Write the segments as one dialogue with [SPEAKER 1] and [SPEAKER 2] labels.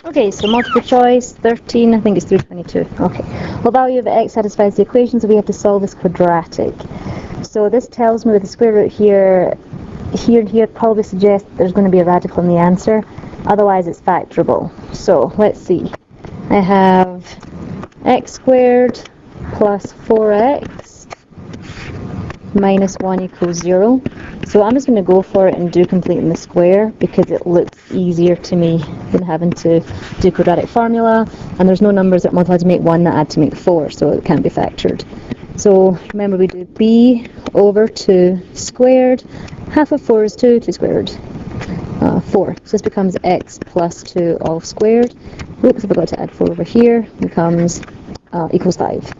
[SPEAKER 1] Okay, so multiple choice, 13, I think it's 322. Okay, well, value of x satisfies the equation, so we have to solve this quadratic. So this tells me with the square root here, and here probably suggests there's going to be a radical in the answer. Otherwise, it's factorable. So let's see. I have x squared plus 4x minus 1 equals 0. So I'm just going to go for it and do completing the square because it looks easier to me than having to do quadratic formula, and there's no numbers that multiply to make 1 that add to make 4, so it can't be factored. So remember, we do b over 2 squared. Half of 4 is 2, 2 squared, 4. So this becomes x plus 2 all squared. Oops, I forgot to add 4 over here. Becomes equals 5.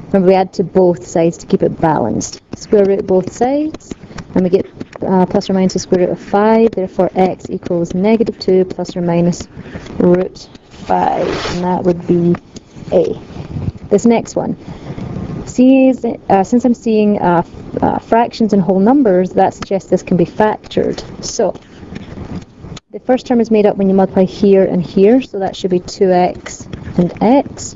[SPEAKER 1] Remember, we add to both sides to keep it balanced. Square root both sides, and we get plus or minus the square root of 5. Therefore, x equals negative 2 plus or minus root 5. And that would be A. This next one. Since I'm seeing fractions and whole numbers, that suggests this can be factored. So, the first term is made up when you multiply here and here, so that should be 2x and x.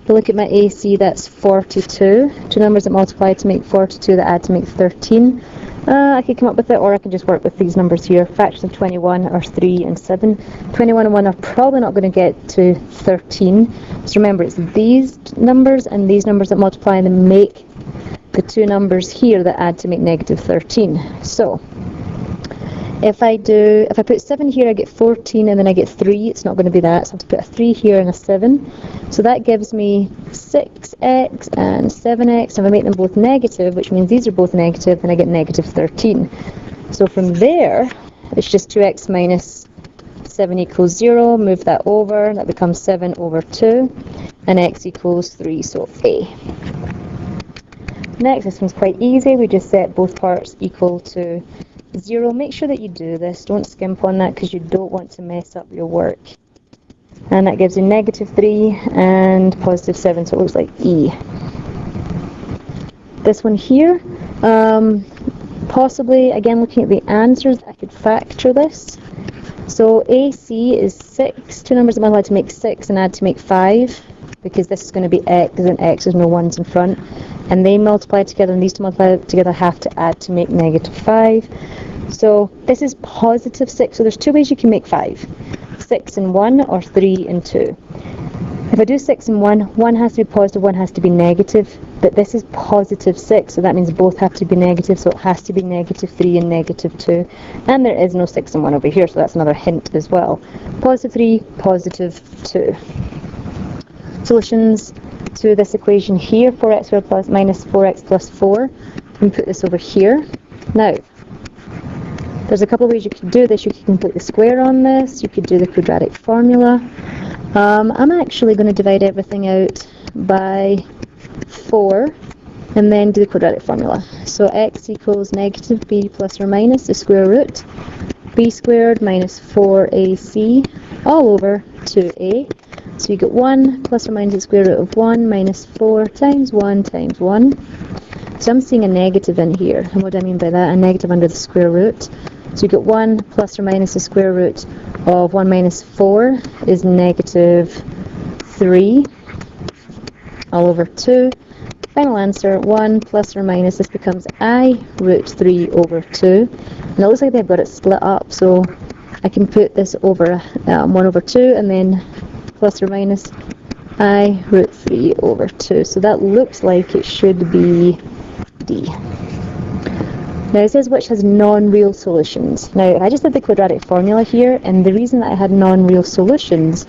[SPEAKER 1] If you look at my AC, that's 42. Two numbers that multiply to make 42 that add to make 13. I could come up with it, or I can just work with these numbers here. Fractions of 21 are 3 and 7. 21 and 1 are probably not going to get to 13. So remember, it's these numbers and these numbers that multiply and then make the two numbers here that add to make negative 13. So if I put 7 here, I get 14, and then I get 3. It's not going to be that, so I have to put a 3 here and a 7. So that gives me 6x and 7x. If I make them both negative, which means these are both negative, then I get negative 13. So from there, it's just 2x minus 7 equals 0. Move that over. That becomes 7 over 2. And x equals 3, so A. Next, this one's quite easy. We just set both parts equal to 0. Make sure that you do this. Don't skimp on that because you don't want to mess up your work. And that gives you negative 3 and positive 7, so it looks like E. This one here, possibly, again, looking at the answers, I could factor this. So AC is 6. Two numbers that multiply to make 6 and add to make 5, because this is going to be x, and x is no 1s in front. And they multiply together, and these two multiply together have to add to make negative 5. So this is positive 6. So there's two ways you can make 5. 6 and 1 or 3 and 2. If I do 6 and 1, one has to be positive, one has to be negative. But this is positive 6, so that means both have to be negative. So it has to be negative 3 and negative 2. And there is no 6 and 1 over here, so that's another hint as well. Positive 3, positive 2. Solutions to this equation here, 4x squared plus minus 4x plus 4. We put this over here. Now, there's a couple of ways you could do this. You could complete the square on this. You could do the quadratic formula. I'm actually going to divide everything out by 4 and then do the quadratic formula. So x equals negative b plus or minus the square root b squared minus 4ac all over 2a. So you get 1 plus or minus the square root of 1 minus 4 times 1 times 1. So I'm seeing a negative in here. And what do I mean by that? A negative under the square root. So you get 1 plus or minus the square root of 1 minus 4 is negative 3 all over 2. Final answer, 1 plus or minus, this becomes I root 3 over 2. And it looks like they've got it split up, so I can put this over 1 over 2 and then plus or minus I root 3 over 2. So that looks like it should be D. Now it says which has non-real solutions. Now I just did the quadratic formula here, and the reason that I had non-real solutions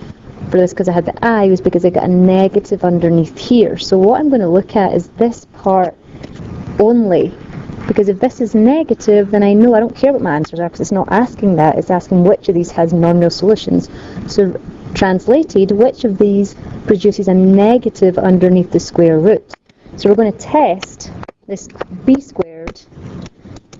[SPEAKER 1] for this, because I had the I, was because I got a negative underneath here. So what I'm going to look at is this part only, because if this is negative, then I know I don't care what my answers are, because it's not asking that, it's asking which of these has non-real solutions. So translated, which of these produces a negative underneath the square root. So we're going to test this b squared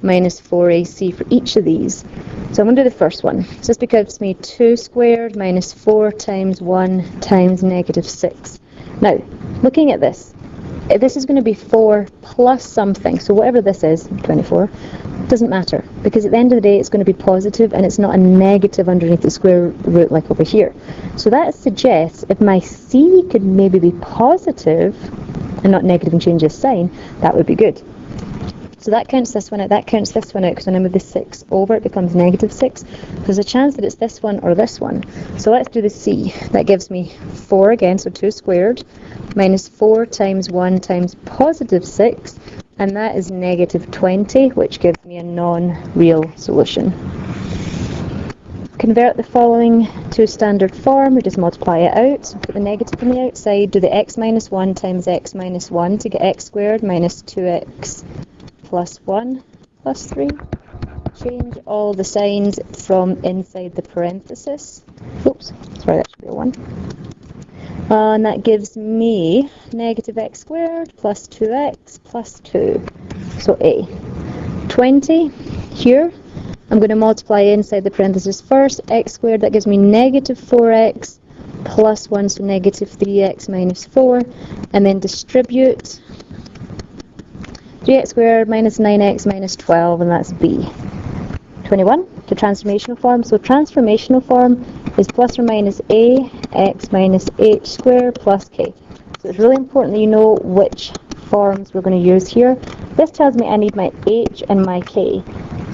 [SPEAKER 1] minus 4ac for each of these. So I'm going to do the first one. So this becomes me 2 squared minus 4 times 1 times negative 6. Now, looking at this is going to be 4 plus something. So whatever this is, 24, Doesn't matter, because at the end of the day it's going to be positive and it's not a negative underneath the square root like over here. So that suggests if my c could maybe be positive and not negative and change its sign, that would be good. So that counts this one out, that counts this one out, because when I move the 6 over it becomes negative 6. There's a chance that it's this one or this one. So let's do the c. That gives me 4 again, so 2 squared, minus 4 times 1 times positive 6, and that is negative 20, which gives me a non-real solution. Convert the following to standard form, we just multiply it out, so put the negative on the outside, do the x minus 1 times x minus 1 to get x squared minus 2x plus 1 plus 3. Change all the signs from inside the parenthesis. Oops, sorry, that should be a 1. And that gives me negative x squared plus 2x plus 2. So A. 20 here. I'm going to multiply inside the parenthesis first. X squared, that gives me negative 4x plus 1, so negative 3x minus 4. And then distribute 3x squared minus 9x minus 12, and that's B. 21, to transformational form. So transformational form is plus or minus a x minus h squared plus k. So it's really important that you know which forms we're going to use here. This tells me I need my h and my k.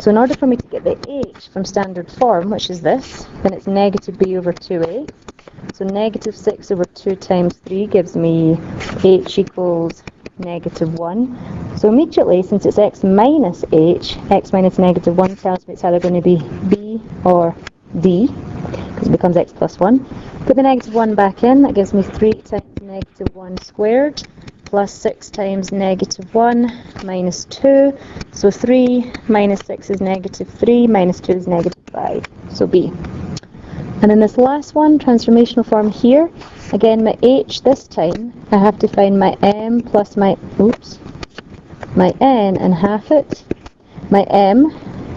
[SPEAKER 1] So in order for me to get the h from standard form, which is this, then it's negative b over 2a. So negative 6 over 2 times 3 gives me h equals negative 1. So immediately, since it's x minus h, x minus negative 1 tells me it's either going to be b or d, because it becomes x plus 1. Put the negative 1 back in, that gives me 3 times negative 1 squared, plus 6 times negative 1 minus 2. So 3 minus 6 is negative 3, minus 2 is negative 5. So B. And in this last one, transformational form here, again my h this time, I have to find my m plus my n and half it. My m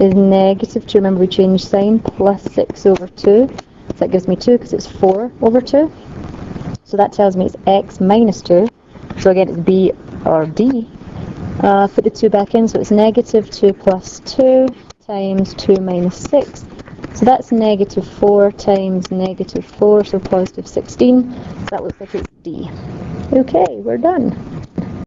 [SPEAKER 1] is negative 2, remember we changed sign, plus 6 over 2. So that gives me 2 because it's 4 over 2. So that tells me it's x minus 2. So again it's B or D. Put the 2 back in, so it's negative 2 plus 2 times 2 minus 6. So that's negative 4 times negative 4, so positive 16. So that looks like it's D. Okay, we're done.